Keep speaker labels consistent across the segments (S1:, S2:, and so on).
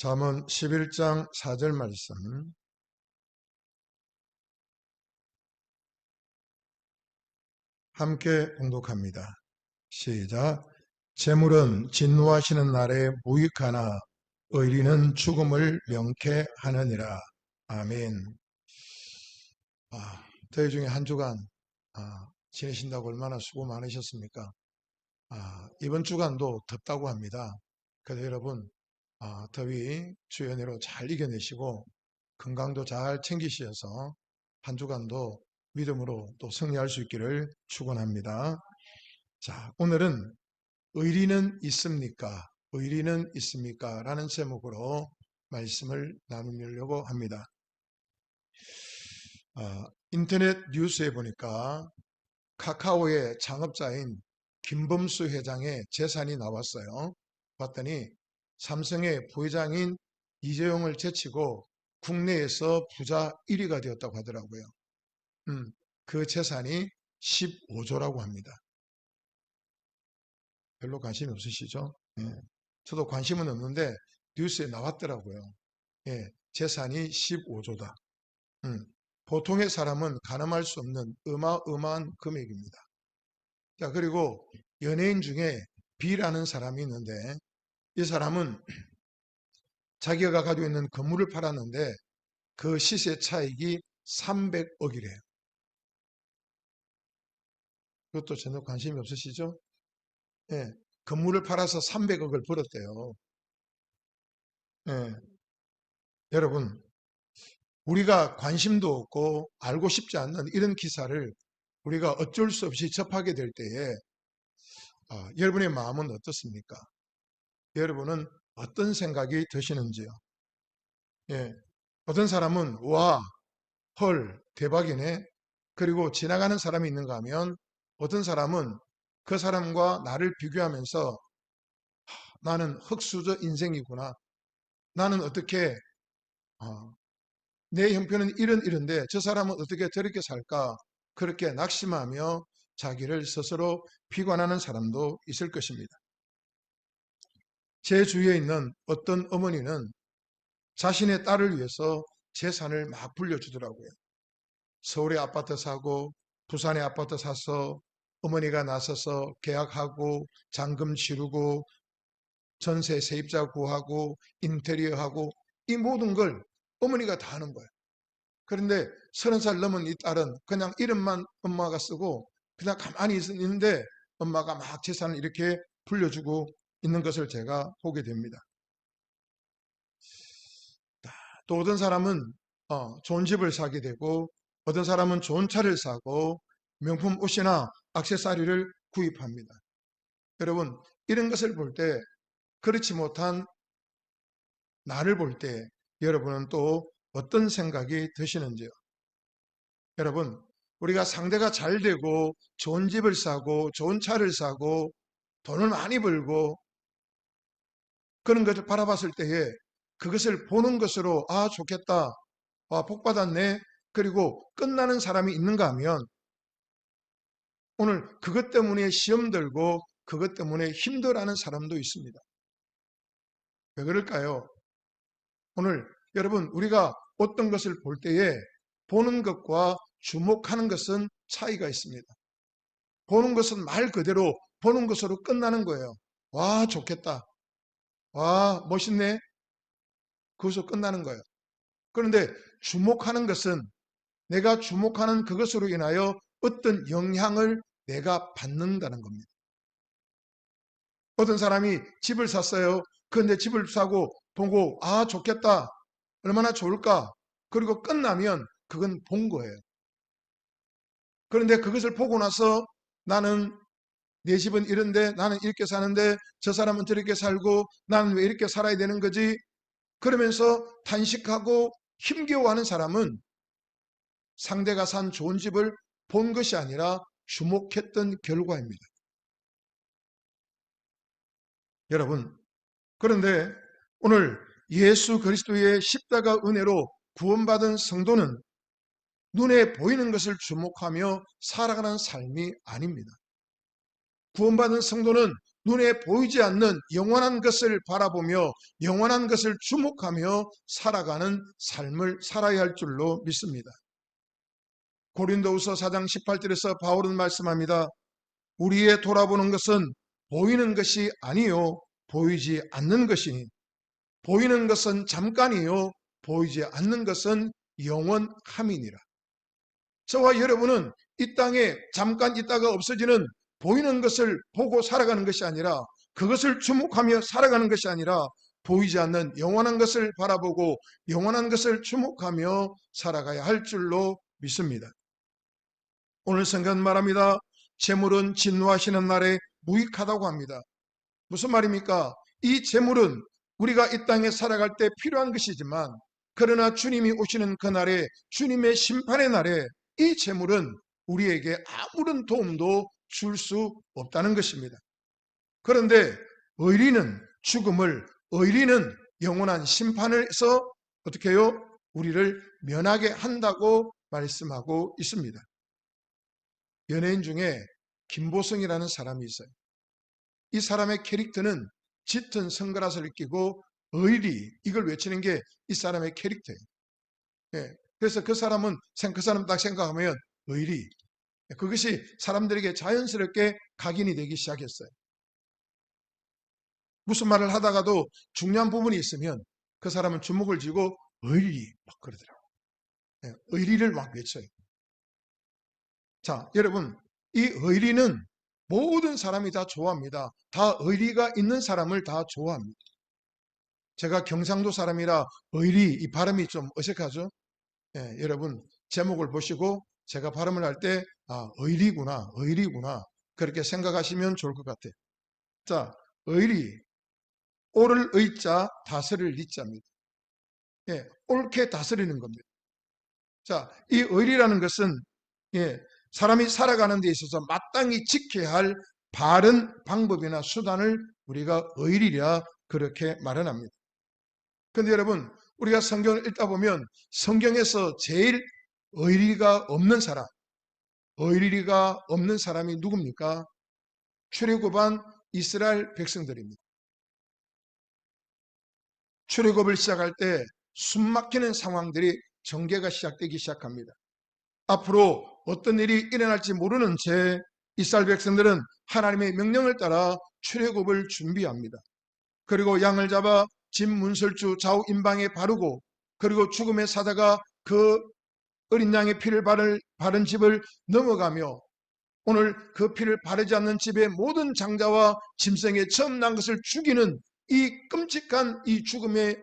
S1: 잠언 11장 4절 말씀 함께 봉독합니다. 시작. 재물은 진노하시는 날에 무익하나 의리는 죽음을 명쾌하느니라. 아멘. 더위 중에 한 주간 지내신다고 얼마나 수고 많으셨습니까? 이번 주간도 덥다고 합니다. 그래서 여러분 더위 주연으로 잘 이겨내시고 건강도 잘 챙기셔서 한 주간도 믿음으로 또 승리할 수 있기를 축원합니다. 자, 오늘은 의리는 있습니까? 의리는 있습니까? 라는 제목으로 말씀을 나누려고 합니다. 인터넷 뉴스에 보니까 카카오의 창업자인 김범수 회장의 재산이 나왔어요. 봤더니 삼성의 부회장인 이재용을 제치고 국내에서 부자 1위가 되었다고 하더라고요. 그 재산이 15조라고 합니다. 별로 관심이 없으시죠? 예. 저도 관심은 없는데 뉴스에 나왔더라고요. 예. 재산이 15조다. 보통의 사람은 가늠할 수 없는 어마어마한 금액입니다. 자, 그리고 연예인 중에 B라는 사람이 있는데 이 사람은 자기가 가지고 있는 건물을 팔았는데 그 시세 차익이 300억이래요. 그것도 전혀 관심이 없으시죠? 예, 건물을 팔아서 300억을 벌었대요. 예, 여러분, 우리가 관심도 없고 알고 싶지 않는 이런 기사를 우리가 어쩔 수 없이 접하게 될 때에 여러분의 마음은 어떻습니까? 여러분은 어떤 생각이 드시는지요? 예, 어떤 사람은 와, 헐, 대박이네. 그리고 지나가는 사람이 있는가 하면 어떤 사람은 그 사람과 나를 비교하면서 나는 흙수저 인생이구나. 나는 어떻게 내 형편은 이런데 저 사람은 어떻게 저렇게 살까? 그렇게 낙심하며 자기를 스스로 비관하는 사람도 있을 것입니다. 제 주위에 있는 어떤 어머니는 자신의 딸을 위해서 재산을 막 불려주더라고요. 서울에 아파트 사고 부산에 아파트 사서 어머니가 나서서 계약하고 잔금 치르고 전세 세입자 구하고 인테리어 하고 이 모든 걸 어머니가 다 하는 거예요. 그런데 30살 넘은 이 딸은 그냥 이름만 엄마가 쓰고 그냥 가만히 있는데 엄마가 막 재산을 이렇게 불려주고 있는 것을 제가 보게 됩니다. 또 어떤 사람은 좋은 집을 사게 되고 어떤 사람은 좋은 차를 사고 명품 옷이나 액세서리를 구입합니다. 여러분, 이런 것을 볼 때 그렇지 못한 나를 볼 때 여러분은 또 어떤 생각이 드시는지요? 여러분, 우리가 상대가 잘 되고 좋은 집을 사고 좋은 차를 사고 돈을 많이 벌고 그런 것을 바라봤을 때에 그것을 보는 것으로 좋겠다, 복 받았네, 그리고 끝나는 사람이 있는가 하면 오늘 그것 때문에 시험 들고 그것 때문에 힘들어하는 사람도 있습니다. 왜 그럴까요? 오늘 여러분, 우리가 어떤 것을 볼 때에 보는 것과 주목하는 것은 차이가 있습니다. 보는 것은 말 그대로 보는 것으로 끝나는 거예요. 와, 좋겠다. 와, 멋있네. 그것으로 끝나는 거예요. 그런데 주목하는 것은 내가 주목하는 그것으로 인하여 어떤 영향을 내가 받는다는 겁니다. 어떤 사람이 집을 샀어요. 그런데 집을 사고 보고 좋겠다. 얼마나 좋을까. 그리고 끝나면 그건 본 거예요. 그런데 그것을 보고 나서 나는 내 집은 이런데 나는 이렇게 사는데 저 사람은 저렇게 살고 나는 왜 이렇게 살아야 되는 거지? 그러면서 탄식하고 힘겨워하는 사람은 상대가 산 좋은 집을 본 것이 아니라 주목했던 결과입니다. 여러분, 그런데 오늘 예수 그리스도의 십자가 은혜로 구원받은 성도는 눈에 보이는 것을 주목하며 살아가는 삶이 아닙니다. 구원받은 성도는 눈에 보이지 않는 영원한 것을 바라보며 영원한 것을 주목하며 살아가는 삶을 살아야 할 줄로 믿습니다. 고린도후서 4장 18절에서 바울은 말씀합니다. 우리의 돌아보는 것은 보이는 것이 아니요 보이지 않는 것이니 보이는 것은 잠깐이요 보이지 않는 것은 영원함이니라. 저와 여러분은 이 땅에 잠깐 있다가 없어지는 보이는 것을 보고 살아가는 것이 아니라, 그것을 주목하며 살아가는 것이 아니라 보이지 않는 영원한 것을 바라보고 영원한 것을 주목하며 살아가야 할 줄로 믿습니다. 오늘 성경은 말합니다. 재물은 진노하시는 날에 무익하다고 합니다. 무슨 말입니까? 이 재물은 우리가 이 땅에 살아갈 때 필요한 것이지만, 그러나 주님이 오시는 그날에, 주님의 심판의 날에 이 재물은 우리에게 아무런 도움도 줄 수 없다는 것입니다. 그런데 의리는 영원한 심판에서 어떻게 해요? 우리를 면하게 한다고 말씀하고 있습니다. 연예인 중에 김보성이라는 사람이 있어요. 이 사람의 캐릭터는 짙은 선글라스를 끼고 의리, 이걸 외치는 게 이 사람의 캐릭터예요. 예, 그래서 그 사람은 그 사람 딱 생각하면 의리, 그것이 사람들에게 자연스럽게 각인이 되기 시작했어요. 무슨 말을 하다가도 중요한 부분이 있으면 그 사람은 주목을 쥐고 의리 막 그러더라고요. 예, 의리를 막 외쳐요. 자, 여러분, 이 의리는 모든 사람이 다 좋아합니다. 다 의리가 있는 사람을 다 좋아합니다. 제가 경상도 사람이라 의리, 이 발음이 좀 어색하죠? 예, 여러분 제목을 보시고 제가 발음을 할 때 의리구나, 의리구나 그렇게 생각하시면 좋을 것 같아요. 자, 의리, 옳을 의자, 다스릴 리자입니다. 예, 옳게 다스리는 겁니다. 자, 이 의리라는 것은 사람이 살아가는 데 있어서 마땅히 지켜야 할 바른 방법이나 수단을 우리가 의리라 그렇게 마련합니다. 그런데 여러분, 우리가 성경을 읽다 보면 성경에서 제일 의리가 없는 사람이 누굽니까? 출애굽한 이스라엘 백성들입니다. 출애굽을 시작할 때 숨막히는 상황들이 전개가 시작되기 시작합니다. 앞으로 어떤 일이 일어날지 모르는 채 이스라엘 백성들은 하나님의 명령을 따라 출애굽을 준비합니다. 그리고 양을 잡아 집 문설주 좌우 임방에 바르고, 그리고 죽음의 사자가 그 어린 양의 피를 바른 집을 넘어가며 오늘 그 피를 바르지 않는 집의 모든 장자와 짐승에 처음 난 것을 죽이는 이 끔찍한 이 죽음의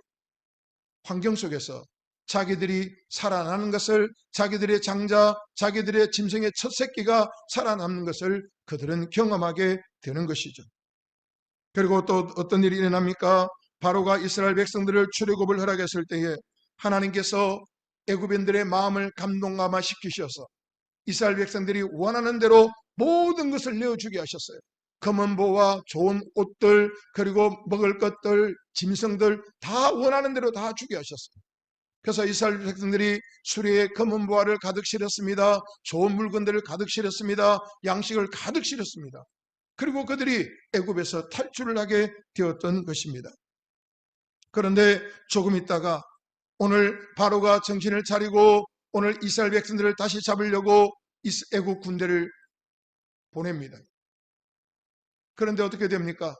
S1: 환경 속에서 자기들이 살아나는 것을, 자기들의 장자, 자기들의 짐승의 첫 새끼가 살아남는 것을 그들은 경험하게 되는 것이죠. 그리고 또 어떤 일이 일어납니까? 바로가 이스라엘 백성들을 출애굽을 허락했을 때에 하나님께서 애굽인들의 마음을 감동감화 시키셔서 이스라엘 백성들이 원하는 대로 모든 것을 내어주게 하셨어요. 검은 보와 좋은 옷들, 그리고 먹을 것들, 짐승들 다 원하는 대로 다 주게 하셨어요. 그래서 이스라엘 백성들이 수레에 검은 보화를 가득 실었습니다. 좋은 물건들을 가득 실었습니다. 양식을 가득 실었습니다. 그리고 그들이 애굽에서 탈출을 하게 되었던 것입니다. 그런데 조금 있다가 오늘 바로가 정신을 차리고 오늘 이스라엘 백성들을 다시 잡으려고 애굽 군대를 보냅니다. 그런데 어떻게 됩니까?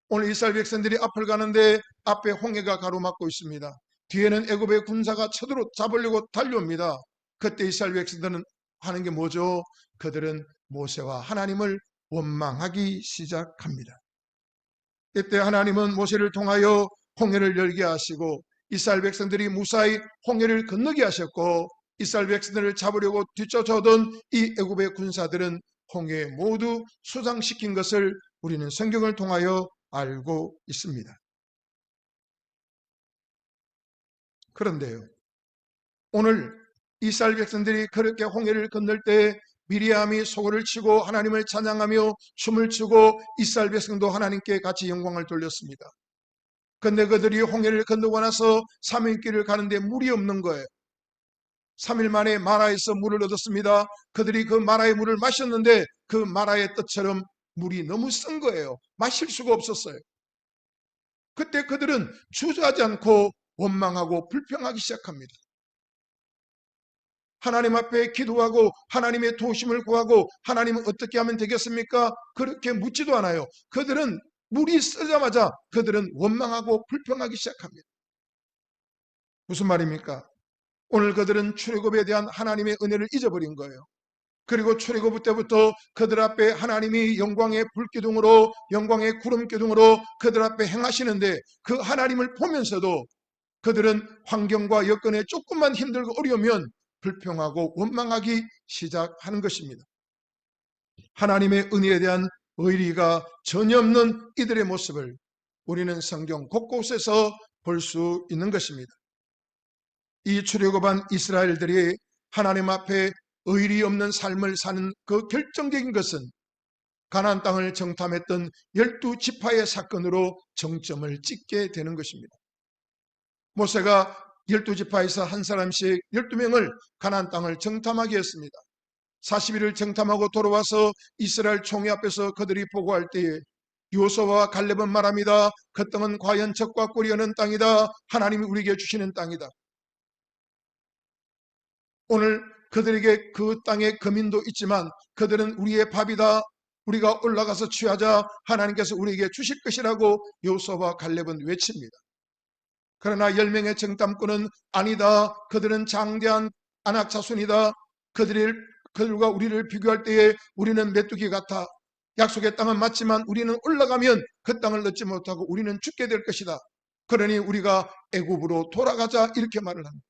S1: 오늘 이스라엘 백성들이 앞을 가는데 앞에 홍해가 가로막고 있습니다. 뒤에는 애굽의 군사가 쳐들어 잡으려고 달려옵니다. 그때 이스라엘 백성들은 하는 게 뭐죠? 그들은 모세와 하나님을 원망하기 시작합니다. 이때 하나님은 모세를 통하여 홍해를 열게 하시고 이스라엘 백성들이 무사히 홍해를 건너게 하셨고, 이스라엘 백성들을 잡으려고 뒤쫓아오던 이 애굽의 군사들은 홍해에 모두 수장시킨 것을 우리는 성경을 통하여 알고 있습니다. 그런데요, 오늘 이스라엘 백성들이 그렇게 홍해를 건널 때 미리암이 소고를 치고 하나님을 찬양하며 춤을 추고 이스라엘 백성도 하나님께 같이 영광을 돌렸습니다. 그런데 그들이 홍해를 건너고 나서 3일 길을 가는데 물이 없는 거예요. 3일 만에 마라에서 물을 얻었습니다. 그들이 그 마라의 물을 마셨는데 그 마라의 뜻처럼 물이 너무 쓴 거예요. 마실 수가 없었어요. 그때 그들은 주저하지 않고 원망하고 불평하기 시작합니다. 하나님 앞에 기도하고 하나님의 도우심을 구하고 하나님은 어떻게 하면 되겠습니까? 그렇게 묻지도 않아요. 그들은 물이 쓰자마자 그들은 원망하고 불평하기 시작합니다. 무슨 말입니까? 오늘 그들은 출애굽에 대한 하나님의 은혜를 잊어버린 거예요. 그리고 출애굽 때부터 그들 앞에 하나님이 영광의 불기둥으로 영광의 구름기둥으로 그들 앞에 행하시는데 그 하나님을 보면서도 그들은 환경과 여건에 조금만 힘들고 어려우면 불평하고 원망하기 시작하는 것입니다. 하나님의 은혜에 대한 의리가 전혀 없는 이들의 모습을 우리는 성경 곳곳에서 볼 수 있는 것입니다. 이 출애굽한 이스라엘들이 하나님 앞에 의리 없는 삶을 사는 그 결정적인 것은 가나안 땅을 정탐했던 12지파의 사건으로 정점을 찍게 되는 것입니다. 모세가 12지파에서 한 사람씩 12명을 가나안 땅을 정탐하게 했습니다. 40일을 정탐하고 돌아와서 이스라엘 총회 앞에서 그들이 보고할 때에 여호수아와 갈렙은 말합니다. 그 땅은 과연 적과 꿀이 흐르는 땅이다. 하나님이 우리에게 주시는 땅이다. 오늘 그들에게 그 땅에 거민도 있지만 그들은 우리의 밥이다. 우리가 올라가서 취하자. 하나님께서 우리에게 주실 것이라고 여호수아와 갈렙은 외칩니다. 그러나 10명의 정탐꾼은 아니다. 그들은 장대한 아낙 자손이다. 그들과 우리를 비교할 때에 우리는 메뚜기 같아. 약속의 땅은 맞지만 우리는 올라가면 그 땅을 얻지 못하고 우리는 죽게 될 것이다. 그러니 우리가 애굽으로 돌아가자 이렇게 말을 합니다.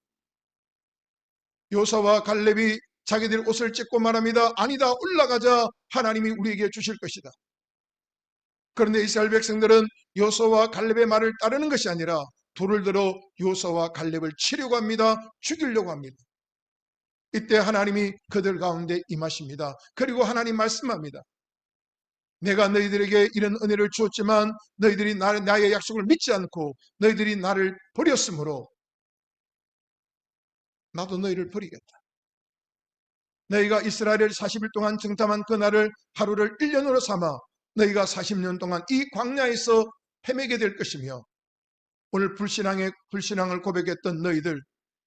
S1: 여호수아와 갈렙이 자기들 옷을 찢고 말합니다. 아니다. 올라가자. 하나님이 우리에게 주실 것이다. 그런데 이스라엘 백성들은 여호수아와 갈렙의 말을 따르는 것이 아니라 돌을 들어 여호수아와 갈렙을 치려고 합니다. 죽이려고 합니다. 이때 하나님이 그들 가운데 임하십니다. 그리고 하나님 말씀합니다. 내가 너희들에게 이런 은혜를 주었지만 너희들이 나의 약속을 믿지 않고 너희들이 나를 버렸으므로 나도 너희를 버리겠다. 너희가 이스라엘을 40일 동안 정탐한 그날을 하루를 1년으로 삼아 너희가 40년 동안 이 광야에서 헤매게 될 것이며 오늘 불신앙을 고백했던 너희들,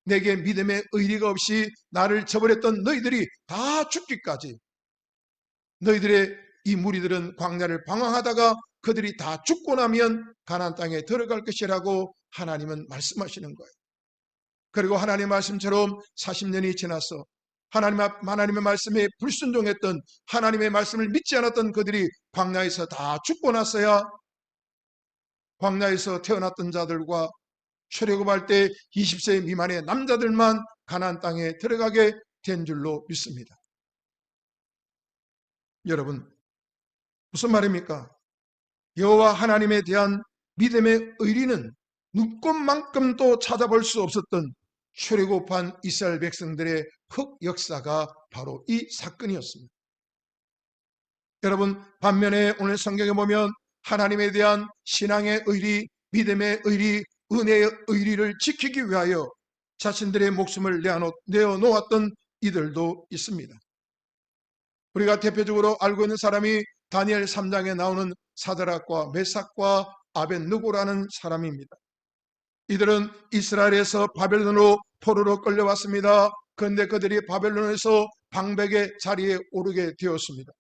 S1: 내게 믿음의 의리가 없이 나를 저버렸던 너희들이 다 죽기까지 너희들의 이 무리들은 광야를 방황하다가 그들이 다 죽고 나면 가나안 땅에 들어갈 것이라고 하나님은 말씀하시는 거예요. 그리고 하나님의 말씀처럼 40년이 지나서 하나님의 말씀에 불순종했던 하나님의 말씀을 믿지 않았던 그들이 광야에서 다 죽고 나서야 광야에서 태어났던 자들과 출애굽할 때 20세 미만의 남자들만 가나안 땅에 들어가게 된 줄로 믿습니다. 여러분, 무슨 말입니까? 여호와 하나님에 대한 믿음의 의리는 눈꽃만큼도 찾아볼 수 없었던 출애굽한 이스라엘 백성들의 흑역사가 바로 이 사건이었습니다. 여러분, 반면에 오늘 성경에 보면 하나님에 대한 신앙의 의리, 믿음의 의리, 은혜의 의리를 지키기 위하여 자신들의 목숨을 내어놓았던 이들도 있습니다. 우리가 대표적으로 알고 있는 사람이 다니엘 3장에 나오는 사드락과 메삭과 아벳느고라는 사람입니다. 이들은 이스라엘에서 바벨론으로 포로로 끌려왔습니다. 그런데 그들이 바벨론에서 방백의 자리에 오르게 되었습니다.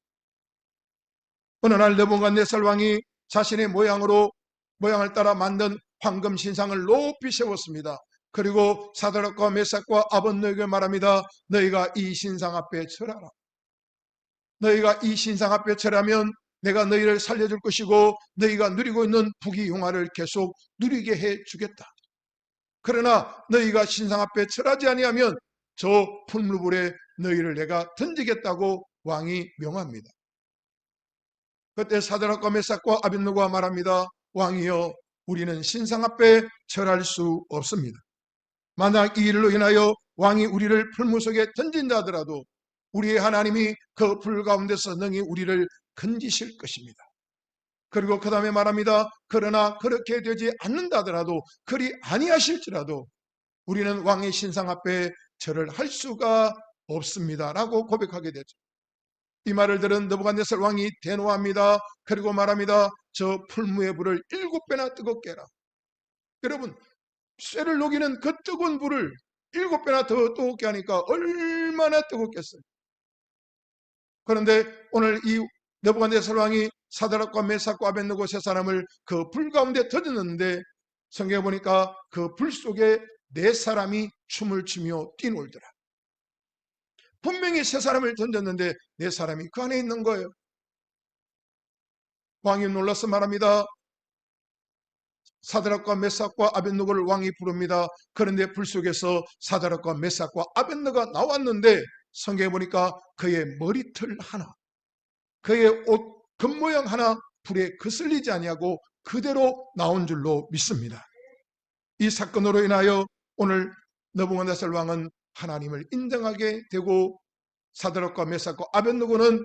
S1: 어느 날 느부갓네살 왕이 자신의 모양을 따라 만든 황금 신상을 높이 세웠습니다. 그리고 사드락과 메삭과 아벳느고에게 말합니다. 너희가 이 신상 앞에 절하라. 너희가 이 신상 앞에 절하면 내가 너희를 살려줄 것이고 너희가 누리고 있는 부귀영화를 계속 누리게 해주겠다. 그러나 너희가 신상 앞에 절하지 아니하면 저 풀무불에 너희를 내가 던지겠다고 왕이 명합니다. 그때 사드락과 메삭과 아벳느고가 말합니다. 왕이여, 우리는 신상 앞에 절할 수 없습니다. 만약 이 일로 인하여 왕이 우리를 풀무 속에 던진다 하더라도 우리의 하나님이 그 불 가운데서 능히 우리를 건지실 것입니다. 그리고 그 다음에 말합니다. 그러나 그렇게 되지 않는다 하더라도 그리 아니하실지라도 우리는 왕의 신상 앞에 절을 할 수가 없습니다 라고 고백하게 되죠. 이 말을 들은 느부갓네살 왕이 대노합니다. 그리고 말합니다. 저 풀무의 불을 7배나 뜨겁게 해라. 여러분, 쇠를 녹이는 그 뜨거운 불을 7배나 더 뜨겁게 하니까 얼마나 뜨겁겠어요. 그런데 오늘 이 느부갓네살 왕이 사드락과 메삭과 아벳느고 세 사람을 그 불 가운데 던졌는데, 성경에 보니까 그 불 속에 4사람이 춤을 추며 뛰놀더라. 분명히 3사람을 던졌는데 4사람이 그 안에 있는 거예요. 왕이 놀라서 말합니다. 사드락과 메삭과 아벳느고를 왕이 부릅니다. 그런데 불 속에서 사드락과 메삭과 아벳느고가 나왔는데, 성경에 보니까 그의 머리털 하나, 그의 옷 겉모양 하나 불에 거슬리지 아니하고 그대로 나온 줄로 믿습니다. 이 사건으로 인하여 오늘 느부갓네살 왕은 하나님을 인정하게 되고, 사드락과 메삭과 아벳느고는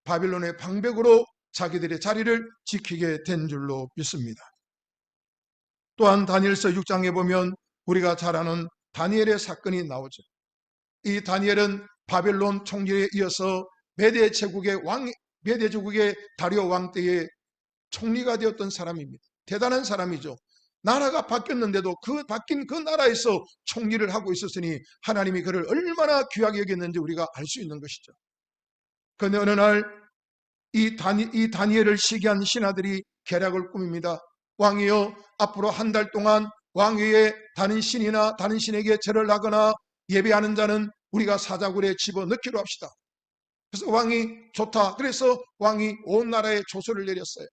S1: 바빌론의 방백으로 자기들의 자리를 지키게 된 줄로 믿습니다. 또한 다니엘서 6장에 보면 우리가 잘 아는 다니엘의 사건이 나오죠. 이 다니엘은 바벨론 총리에 이어서 메대 제국의 다리오 왕 때의 총리가 되었던 사람입니다. 대단한 사람이죠. 나라가 바뀌었는데도 그 바뀐 그 나라에서 총리를 하고 있었으니 하나님이 그를 얼마나 귀하게 여겼는지 우리가 알 수 있는 것이죠. 그런데 어느 날 이 다니엘을 시기한 신하들이 계략을 꾸밉니다. 왕이여, 앞으로 한 달 동안 왕위에 다른 신이나 다른 신에게 절을 하거나 예배하는 자는 우리가 사자굴에 집어넣기로 합시다. 그래서 왕이 좋다. 그래서 왕이 온 나라에 조서를 내렸어요.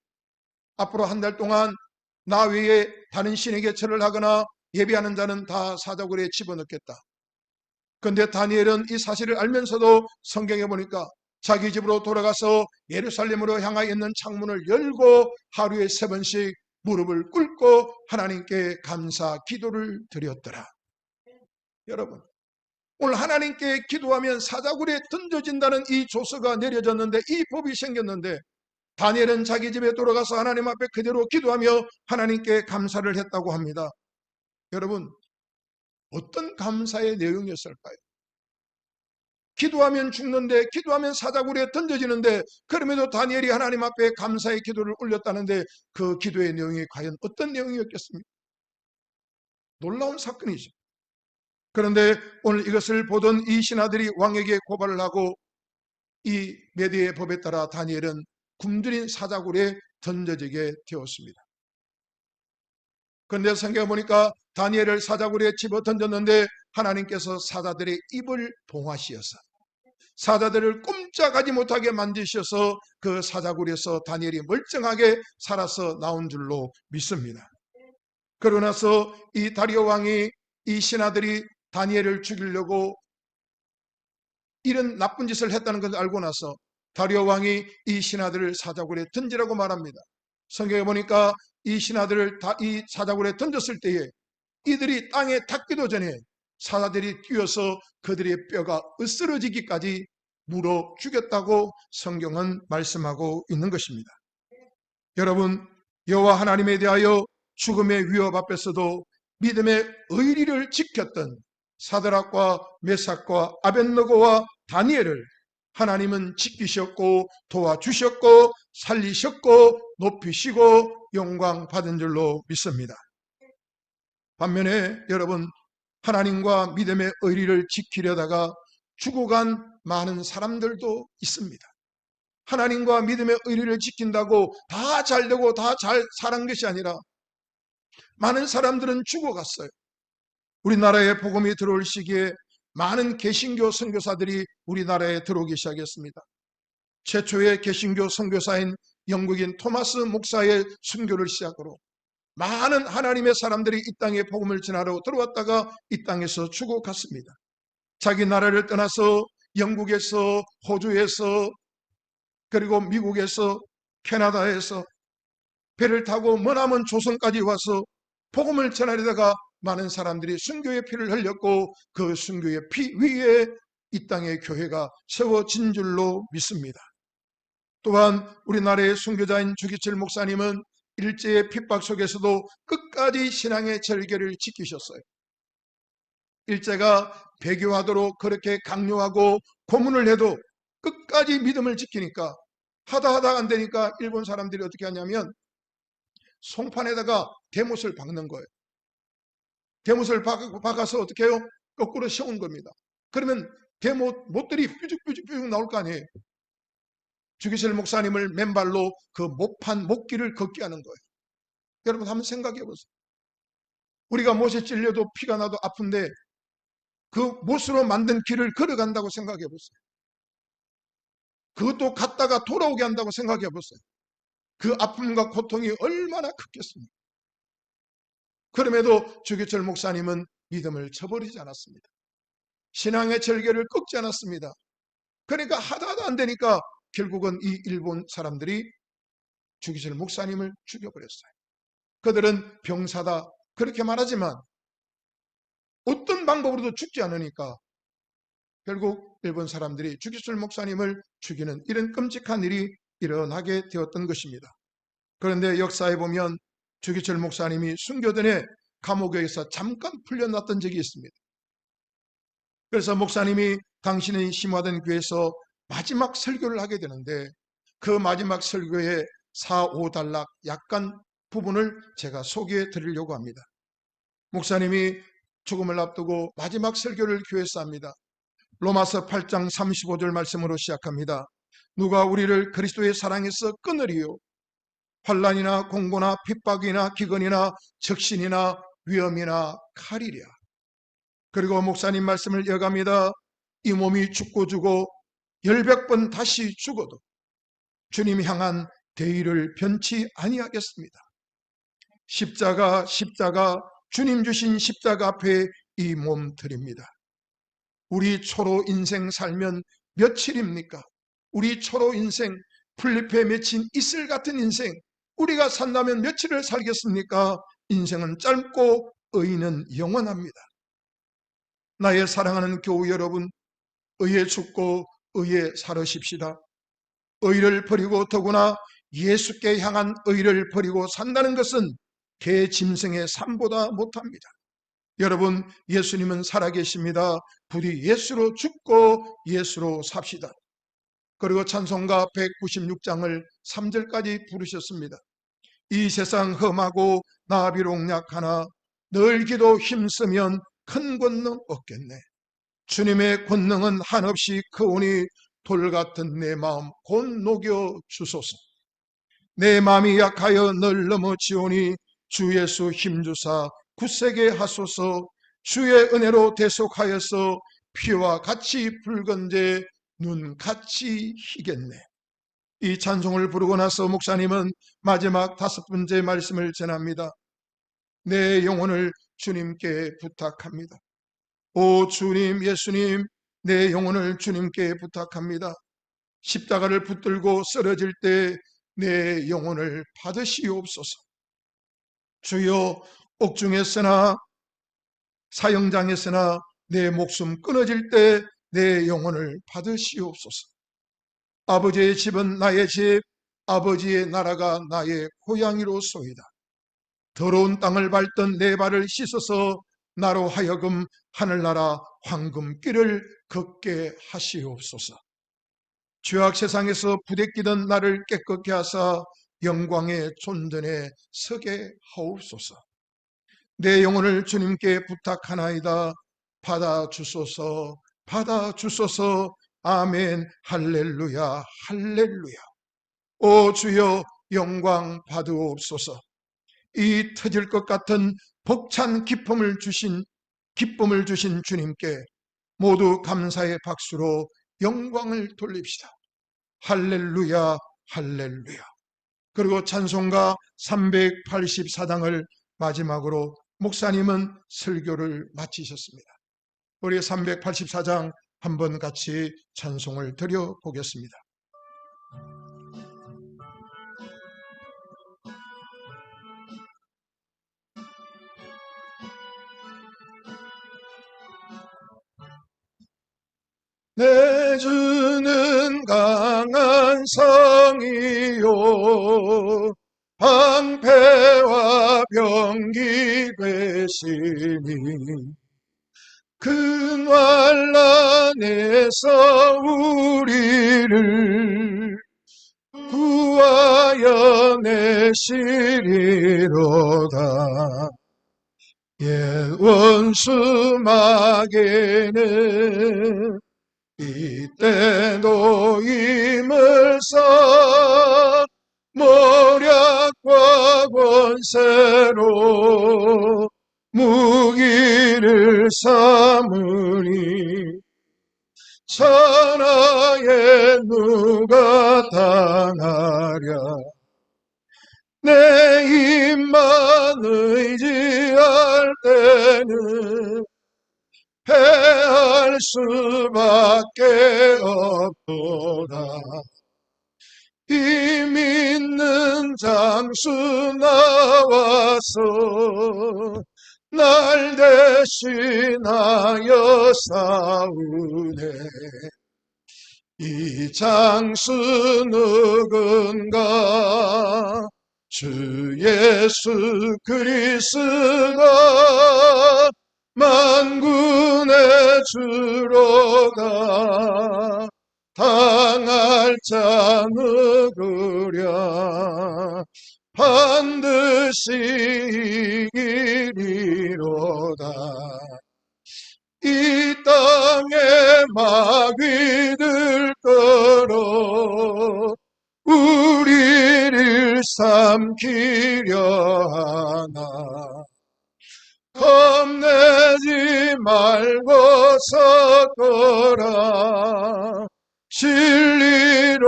S1: 앞으로 한 달 동안 나 외에 다른 신에게 절을 하거나 예배하는 자는 다 사자굴에 집어넣겠다. 그런데 다니엘은 이 사실을 알면서도 성경에 보니까 자기 집으로 돌아가서 예루살렘으로 향하여 있는 창문을 열고 하루에 3번씩 무릎을 꿇고 하나님께 감사 기도를 드렸더라. 여러분, 오늘 하나님께 기도하면 사자굴에 던져진다는 이 조서가 내려졌는데, 이 법이 생겼는데, 다니엘은 자기 집에 돌아가서 하나님 앞에 그대로 기도하며 하나님께 감사를 했다고 합니다. 여러분, 어떤 감사의 내용이었을까요? 기도하면 죽는데, 기도하면 사자굴에 던져지는데, 그럼에도 다니엘이 하나님 앞에 감사의 기도를 올렸다는데 그 기도의 내용이 과연 어떤 내용이었겠습니까? 놀라운 사건이죠. 그런데 오늘 이것을 보던 이 신하들이 왕에게 고발을 하고 이 메대의 법에 따라 다니엘은 굶주린 사자굴에 던져지게 되었습니다. 그런데 성경에 보니까 다니엘을 사자굴에 집어 던졌는데 하나님께서 사자들의 입을 봉하시어서 사자들을 꼼짝하지 못하게 만드셔서 그 사자굴에서 다니엘이 멀쩡하게 살아서 나온 줄로 믿습니다. 그러고 나서 이 다리오 왕이 이 신하들이 다니엘을 죽이려고 이런 나쁜 짓을 했다는 것을 알고 나서 다리오 왕이 이 신하들을 사자굴에 던지라고 말합니다. 성경에 보니까 이 신하들을 이 사자굴에 던졌을 때에 이들이 땅에 닿기도 전에 사자들이 뛰어서 그들의 뼈가 으스러지기까지 물어 죽였다고 성경은 말씀하고 있는 것입니다. 여러분, 여호와 하나님에 대하여 죽음의 위협 앞에서도 믿음의 의리를 지켰던 사드락과 메삭과 아벳느고와 다니엘을 하나님은 지키셨고 도와주셨고 살리셨고 높이시고 영광 받은 줄로 믿습니다. 반면에 여러분, 하나님과 믿음의 의리를 지키려다가 죽어간 많은 사람들도 있습니다. 하나님과 믿음의 의리를 지킨다고 다 잘되고 다 잘 살은 것이 아니라 많은 사람들은 죽어갔어요. 우리나라에 복음이 들어올 시기에 많은 개신교 선교사들이 우리나라에 들어오기 시작했습니다. 최초의 개신교 선교사인 영국인 토마스 목사의 순교를 시작으로 많은 하나님의 사람들이 이 땅에 복음을 전하러 들어왔다가 이 땅에서 죽어갔습니다. 자기 나라를 떠나서 영국에서, 호주에서, 그리고 미국에서, 캐나다에서 배를 타고 머나먼 조선까지 와서 복음을 전하려다가 많은 사람들이 순교의 피를 흘렸고 그 순교의 피 위에 이 땅의 교회가 세워진 줄로 믿습니다. 또한 우리나라의 순교자인 주기철 목사님은 일제의 핍박 속에서도 끝까지 신앙의 절개를 지키셨어요. 일제가 배교하도록 그렇게 강요하고 고문을 해도 끝까지 믿음을 지키니까 하다 안 되니까 일본 사람들이 어떻게 하냐면 송판에다가 대못을 박는 거예요. 대못을 박아서 어떻게 해요? 거꾸로 세운 겁니다. 그러면 못들이 뾰족뾰족 나올 거 아니에요. 주기철 목사님을 맨발로 그 목길을 걷게 하는 거예요. 여러분 한번 생각해 보세요. 우리가 못에 찔려도 피가 나도 아픈데 그 못으로 만든 길을 걸어간다고 생각해 보세요. 그것도 갔다가 돌아오게 한다고 생각해 보세요. 그 아픔과 고통이 얼마나 크겠습니까? 그럼에도 주기철 목사님은 믿음을 저버리지 않았습니다. 신앙의 절개를 꺾지 않았습니다. 그러니까 하다도 안 되니까 결국은 이 일본 사람들이 주기철 목사님을 죽여버렸어요. 그들은 병사다 그렇게 말하지만 어떤 방법으로도 죽지 않으니까 결국 일본 사람들이 주기철 목사님을 죽이는 이런 끔찍한 일이 일어나게 되었던 것입니다. 그런데 역사에 보면 주기철 목사님이 순교전에 감옥에서 잠깐 풀려났던 적이 있습니다. 그래서 목사님이 당신의 심화된 교회에서 마지막 설교를 하게 되는데 그 마지막 설교의 4, 5단락 약간 부분을 제가 소개해 드리려고 합니다. 목사님이 죽음을 앞두고 마지막 설교를 교회에서 합니다. 로마서 8장 35절 말씀으로 시작합니다. 누가 우리를 그리스도의 사랑에서 끊으리요? 환난이나 공고나 핍박이나 기근이나 적신이나 위험이나 칼이랴. 그리고 목사님 말씀을 이어갑니다. 이 몸이 죽고 10번 다시 죽어도 주님 향한 대의를 변치 아니하겠습니다. 십자가 주님 주신 십자가 앞에 이 몸 드립니다. 우리 초로 인생 살면 며칠입니까? 우리 초로 인생 풀잎에 맺힌 이슬 같은 인생 우리가 산다면 며칠을 살겠습니까? 인생은 짧고 의는 영원합니다. 나의 사랑하는 교우 여러분, 의에 죽고 의에 살으십시다. 의를 버리고 더구나 예수께 향한 의를 버리고 산다는 것은 개 짐승의 삶보다 못합니다. 여러분, 예수님은 살아계십니다. 부디 예수로 죽고 예수로 삽시다. 그리고 찬송가 196장을 3절까지 부르셨습니다. 이 세상 험하고 나 비록 약하나 늘 기도 힘쓰면 큰 권능 얻겠네. 주님의 권능은 한없이 크오니 돌같은 내 마음 곧 녹여 주소서. 내 마음이 약하여 늘 넘어지오니 주 예수 힘주사 굳세게 하소서. 주의 은혜로 대속하여서 피와 같이 붉은데 눈같이 희겠네. 이 찬송을 부르고 나서 목사님은 마지막 5번째 말씀을 전합니다. 내 영혼을 주님께 부탁합니다. 오 주님, 예수님, 내 영혼을 주님께 부탁합니다. 십자가를 붙들고 쓰러질 때 내 영혼을 받으시옵소서. 주여, 옥중에서나 사형장에서나 내 목숨 끊어질 때 내 영혼을 받으시옵소서. 아버지의 집은 나의 집, 아버지의 나라가 나의 고향이로소이다. 더러운 땅을 밟던 내 발을 씻어서 나로 하여금 하늘나라 황금길을 걷게 하시옵소서. 죄악 세상에서 부대끼던 나를 깨끗게 하사 영광의 존전에 서게 하옵소서. 내 영혼을 주님께 부탁하나이다. 받아주소서, 받아주소서. 아멘. 할렐루야, 할렐루야. 오 주여, 영광 받으옵소서. 이 터질 것 같은 벅찬 기쁨을 주신 주님께 모두 감사의 박수로 영광을 돌립시다. 할렐루야, 할렐루야. 그리고 찬송가 384장을 마지막으로 목사님은 설교를 마치셨습니다. 우리 384장 한번 같이 찬송을 드려보겠습니다. 내 주는 강한 성이요 방패와 병기 되시니 그 난란에서 우리를 구하여 내시리로다. 옛 원수 마귀는 이때도 힘을 써 모략과 권세로 무기를 삼으니 천하에 누가 당하랴. 내 힘만 의지할 때는 패할 수밖에 없도다. 힘 있는 장수 나와서 날 대신하여 싸우네. 이 장수 누군가? 주 예수 그리스도가 만군의 주로다. 당할 자 누구랴? 반드시 이기리로다. 이 땅에 마귀들 끌어 우리를 삼키려 하나. 겁내지 말고 서거라. 진리로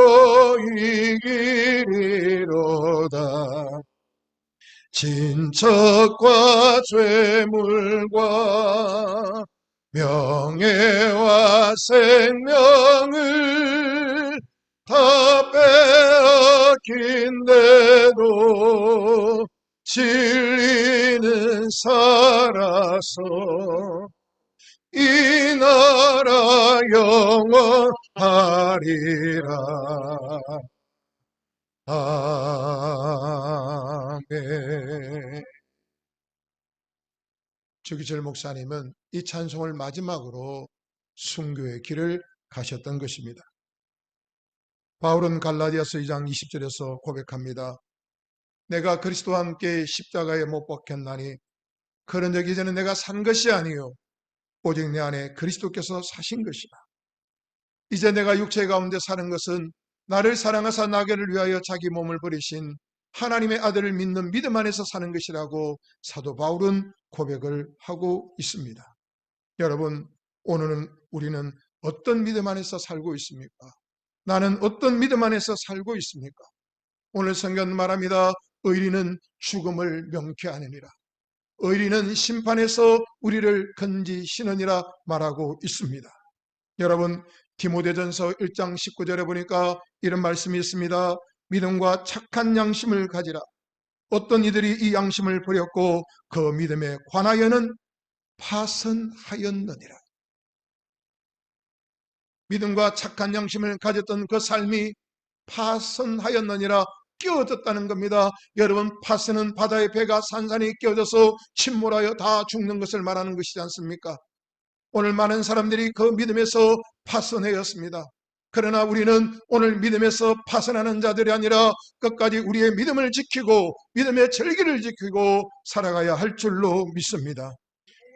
S1: 이기리로다. 친척과 죄물과 명예와 생명을 다 빼앗긴데도 진리는 살아서 이 나라 영원하리라. 아멘. 주기철 목사님은 이 찬송을 마지막으로 순교의 길을 가셨던 것입니다. 바울은 갈라디아서 2장 20절에서 고백합니다. 내가 그리스도와 함께 십자가에 못 박혔나니 그런 적 이제는 내가 산 것이 아니요 오직 내 안에 그리스도께서 사신 것이라. 이제 내가 육체 가운데 사는 것은 나를 사랑하사 나를 위하여 자기 몸을 버리신 하나님의 아들을 믿는 믿음 안에서 사는 것이라고 사도 바울은 고백을 하고 있습니다. 여러분, 오늘은 우리는 어떤 믿음 안에서 살고 있습니까? 나는 어떤 믿음 안에서 살고 있습니까? 오늘 성경 말합니다. 의리는 죽음을 명쾌하느니라. 의리는 심판에서 우리를 건지시느니라 말하고 있습니다. 여러분, 디모데전서 1장 19절에 보니까 이런 말씀이 있습니다. 믿음과 착한 양심을 가지라. 어떤 이들이 이 양심을 버렸고 그 믿음에 관하여는 파선하였느니라. 믿음과 착한 양심을 가졌던 그 삶이 파선하였느니라, 끼어졌다는 겁니다. 여러분, 파선은 바다의 배가 산산이 끼어져서 침몰하여 다 죽는 것을 말하는 것이지 않습니까? 오늘 많은 사람들이 그 믿음에서 파선하였습니다. 그러나 우리는 오늘 믿음에서 파선하는 자들이 아니라 끝까지 우리의 믿음을 지키고 믿음의 절기를 지키고 살아가야 할 줄로 믿습니다.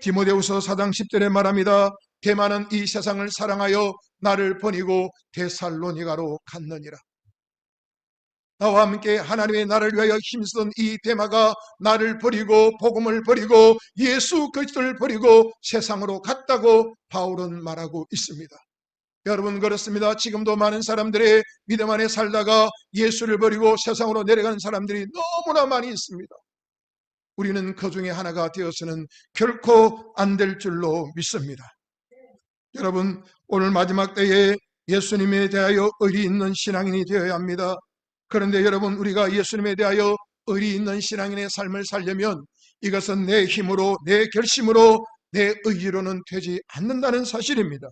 S1: 디모데후서 4장 10절에 말합니다. 데마는 이 세상을 사랑하여 나를 버리고 데살로니가로 갔느니라. 나와 함께 하나님의 나라를 위하여 힘쓰던 이 데마가 나를 버리고 복음을 버리고 예수 그리스도를 버리고 세상으로 갔다고 바울은 말하고 있습니다. 여러분, 그렇습니다. 지금도 많은 사람들이 믿음 안에 살다가 예수를 버리고 세상으로 내려가는 사람들이 너무나 많이 있습니다. 우리는 그 중에 하나가 되어서는 결코 안 될 줄로 믿습니다. 여러분, 오늘 마지막 때에 예수님에 대하여 의리 있는 신앙인이 되어야 합니다. 그런데 여러분, 우리가 예수님에 대하여 의리 있는 신앙인의 삶을 살려면 이것은 내 힘으로, 내 결심으로, 내 의지로는 되지 않는다는 사실입니다.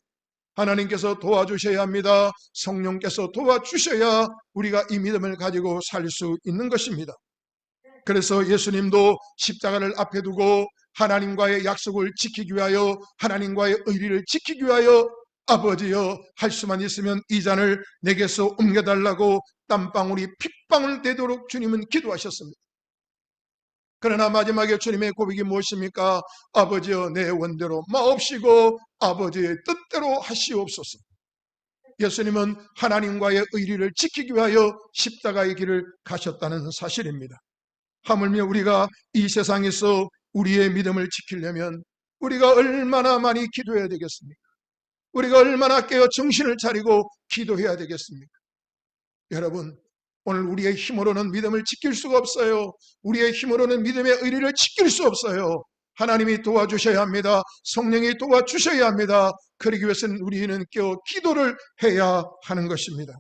S1: 하나님께서 도와주셔야 합니다. 성령께서 도와주셔야 우리가 이 믿음을 가지고 살 수 있는 것입니다. 그래서 예수님도 십자가를 앞에 두고 하나님과의 약속을 지키기 위하여, 하나님과의 의리를 지키기 위하여 아버지여, 할 수만 있으면 이 잔을 내게서 옮겨달라고 땀방울이 핏방울 되도록 주님은 기도하셨습니다. 그러나 마지막에 주님의 고백이 무엇입니까? 아버지여, 내 원대로 마옵시고 아버지의 뜻대로 하시옵소서. 예수님은 하나님과의 의리를 지키기 위하여 십자가의 길을 가셨다는 사실입니다. 하물며 우리가 이 세상에서 우리의 믿음을 지키려면 우리가 얼마나 많이 기도해야 되겠습니까? 우리가 얼마나 깨어 정신을 차리고 기도해야 되겠습니까? 여러분, 오늘 우리의 힘으로는 믿음을 지킬 수가 없어요. 우리의 힘으로는 믿음의 의리를 지킬 수 없어요. 하나님이 도와주셔야 합니다. 성령이 도와주셔야 합니다. 그러기 위해서는 우리는 깨어 기도를 해야 하는 것입니다.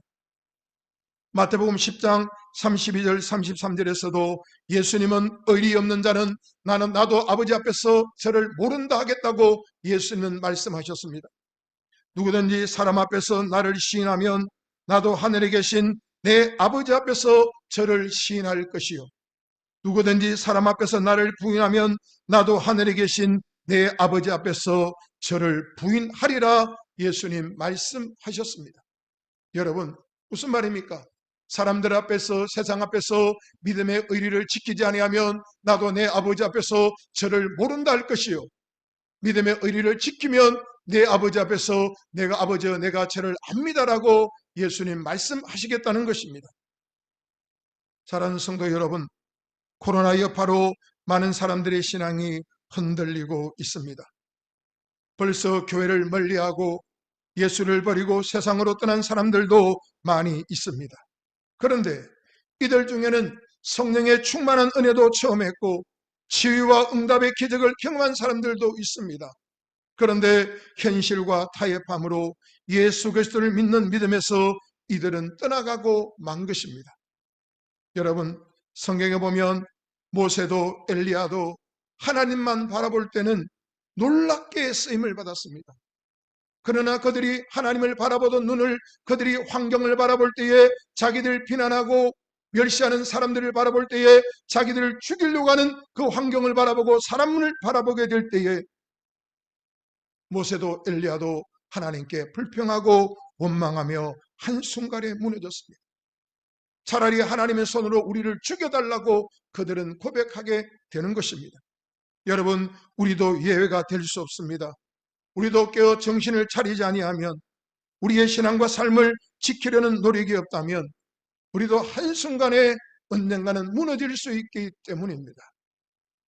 S1: 마태복음 10장 32절 33절에서도 예수님은 의리 없는 자는 나도 아버지 앞에서 저를 모른다 하겠다고 예수님은 말씀하셨습니다. 누구든지 사람 앞에서 나를 시인하면 나도 하늘에 계신 내 아버지 앞에서 저를 시인할 것이요, 누구든지 사람 앞에서 나를 부인하면 나도 하늘에 계신 내 아버지 앞에서 저를 부인하리라 예수님 말씀하셨습니다. 여러분, 무슨 말입니까? 사람들 앞에서, 세상 앞에서 믿음의 의리를 지키지 아니하면 나도 내 아버지 앞에서 저를 모른다 할 것이요, 믿음의 의리를 지키면 내 아버지 앞에서 내가 아버지여 내가 저를 압니다라고 예수님 말씀하시겠다는 것입니다. 사랑하는 성도 여러분, 코로나 여파로 많은 사람들의 신앙이 흔들리고 있습니다. 벌써 교회를 멀리하고 예수를 버리고 세상으로 떠난 사람들도 많이 있습니다. 그런데 이들 중에는 성령의 충만한 은혜도 체험했고 치유와 응답의 기적을 경험한 사람들도 있습니다. 그런데 현실과 타협함으로 예수 그리스도를 믿는 믿음에서 이들은 떠나가고 만 것입니다. 여러분, 성경에 보면 모세도 엘리야도 하나님만 바라볼 때는 놀랍게 쓰임을 받았습니다. 그러나 그들이 하나님을 바라보던 눈을, 그들이 환경을 바라볼 때에, 자기들 비난하고 멸시하는 사람들을 바라볼 때에, 자기들을 죽이려고 하는 그 환경을 바라보고 사람을 바라보게 될 때에 모세도 엘리야도 하나님께 불평하고 원망하며 한순간에 무너졌습니다. 차라리 하나님의 손으로 우리를 죽여달라고 그들은 고백하게 되는 것입니다. 여러분, 우리도 예외가 될 수 없습니다. 우리도 깨어 정신을 차리지 아니하면, 우리의 신앙과 삶을 지키려는 노력이 없다면 우리도 한순간에 언젠가는 무너질 수 있기 때문입니다.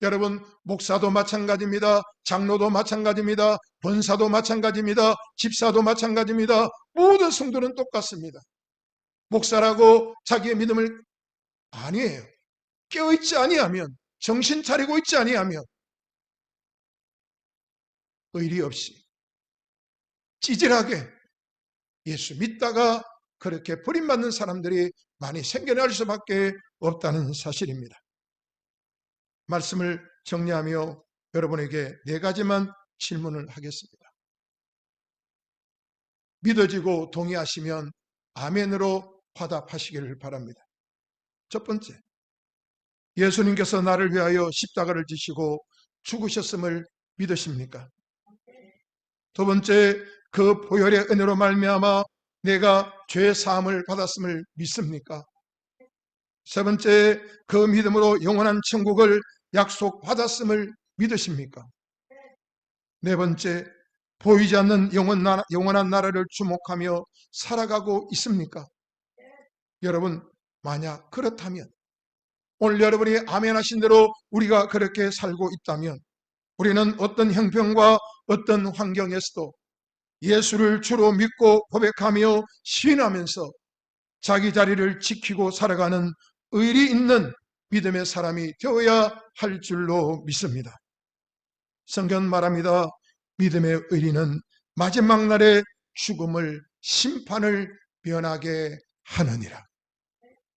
S1: 여러분, 목사도 마찬가지입니다. 장로도 마찬가지입니다. 권사도 마찬가지입니다. 집사도 마찬가지입니다. 모든 성도는 똑같습니다. 목사라고 자기의 믿음을 아니에요. 깨어있지 아니하면, 정신 차리고 있지 아니하면 의리 없이 찌질하게 예수 믿다가 그렇게 버림받는 사람들이 많이 생겨날 수밖에 없다는 사실입니다. 말씀을 정리하며 여러분에게 4가지만 질문을 하겠습니다. 믿어지고 동의하시면 아멘으로 화답하시기를 바랍니다. 첫 번째, 예수님께서 나를 위하여 십자가를 지시고 죽으셨음을 믿으십니까? 두 번째, 그 보혈의 은혜로 말미암아 내가 죄 사함을 받았음을 믿습니까? 세 번째, 그 믿음으로 영원한 천국을 약속받았음을 믿으십니까? 네 번째, 보이지 않는 영원한 나라를 주목하며 살아가고 있습니까? 여러분, 만약 그렇다면, 오늘 여러분이 아멘 하신 대로 우리가 그렇게 살고 있다면 우리는 어떤 형편과 어떤 환경에서도 예수를 주로 믿고 고백하며 시인하면서 자기 자리를 지키고 살아가는 의리 있는 믿음의 사람이 되어야 할 줄로 믿습니다. 성경 말합니다. 믿음의 의리는 마지막 날의 죽음을, 심판을 면하게 하느니라.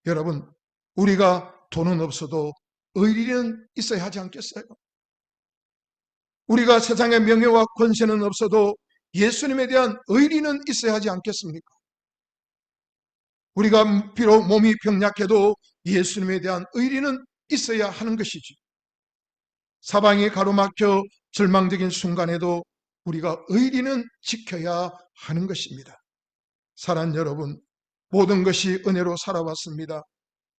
S1: 여러분, 우리가 돈은 없어도 의리는 있어야 하지 않겠어요? 우리가 세상의 명예와 권세는 없어도 예수님에 대한 의리는 있어야 하지 않겠습니까? 우리가 비록 몸이 병약해도 예수님에 대한 의리는 있어야 하는 것이지. 사방이 가로막혀 절망적인 순간에도 우리가 의리는 지켜야 하는 것입니다. 사랑하는 여러분, 모든 것이 은혜로 살아왔습니다.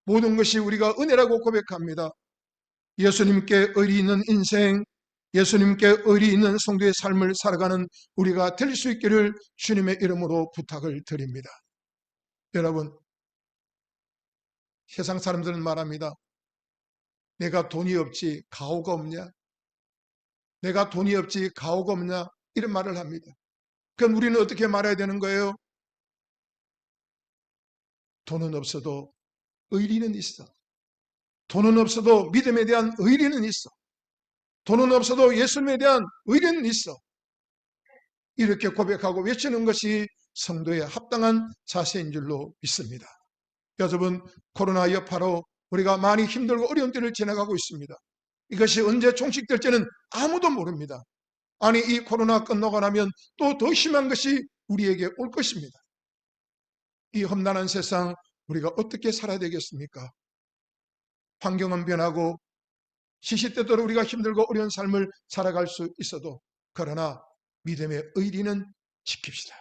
S1: 모든 것이 우리가 은혜라고 고백합니다. 예수님께 의리 있는 인생, 예수님께 의리 있는 성도의 삶을 살아가는 우리가 될 수 있기를 주님의 이름으로 부탁을 드립니다. 여러분, 세상 사람들은 말합니다. 내가 돈이 없지 가오가 없냐? 내가 돈이 없지 가오가 없냐? 이런 말을 합니다. 그럼 우리는 어떻게 말해야 되는 거예요? 돈은 없어도 의리는 있어. 돈은 없어도 믿음에 대한 의리는 있어. 돈은 없어도 예수님에 대한 의리는 있어. 이렇게 고백하고 외치는 것이 성도의 합당한 자세인 줄로 믿습니다. 여러분, 코로나 여파로 우리가 많이 힘들고 어려운 때를 지나가고 있습니다. 이것이 언제 종식될지는 아무도 모릅니다. 아니, 이 코로나 끝나고 나면 또 더 심한 것이 우리에게 올 것입니다. 이 험난한 세상 우리가 어떻게 살아야 되겠습니까? 환경은 변하고 시시때때로 우리가 힘들고 어려운 삶을 살아갈 수 있어도, 그러나 믿음의 의리는 지킵시다.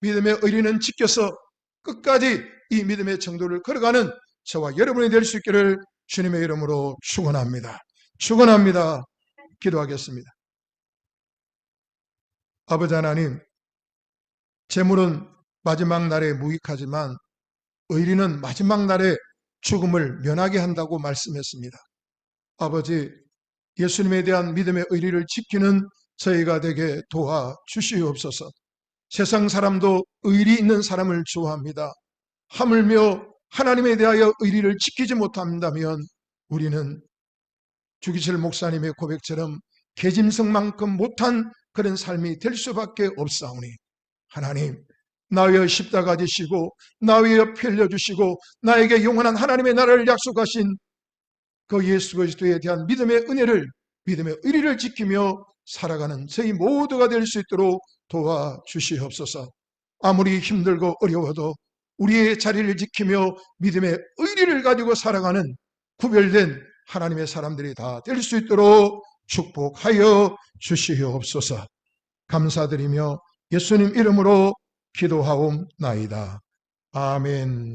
S1: 믿음의 의리는 지켜서 끝까지 이 믿음의 정도를 걸어가는 저와 여러분이 될 수 있기를 주님의 이름으로 축원합니다. 축원합니다. 기도하겠습니다. 아버지 하나님, 재물은 마지막 날에 무익하지만 의리는 마지막 날에 죽음을 면하게 한다고 말씀했습니다. 아버지, 예수님에 대한 믿음의 의리를 지키는 저희가 되게 도와주시옵소서. 세상 사람도 의리 있는 사람을 좋아합니다. 하물며 하나님에 대하여 의리를 지키지 못한다면 우리는 주기철 목사님의 고백처럼 계짐승만큼 못한 그런 삶이 될 수밖에 없사오니, 하나님, 나 위하여 십자가 지시고 나 위하여 피 흘려주시고 나에게 영원한 하나님의 나라를 약속하신 그 예수 그리스도에 대한 믿음의 은혜를, 믿음의 의리를 지키며 살아가는 저희 모두가 될 수 있도록 도와주시옵소서. 아무리 힘들고 어려워도 우리의 자리를 지키며 믿음의 의리를 가지고 살아가는 구별된 하나님의 사람들이 다 될 수 있도록 축복하여 주시옵소서. 감사드리며 예수님 이름으로 기도하옵나이다. 아멘.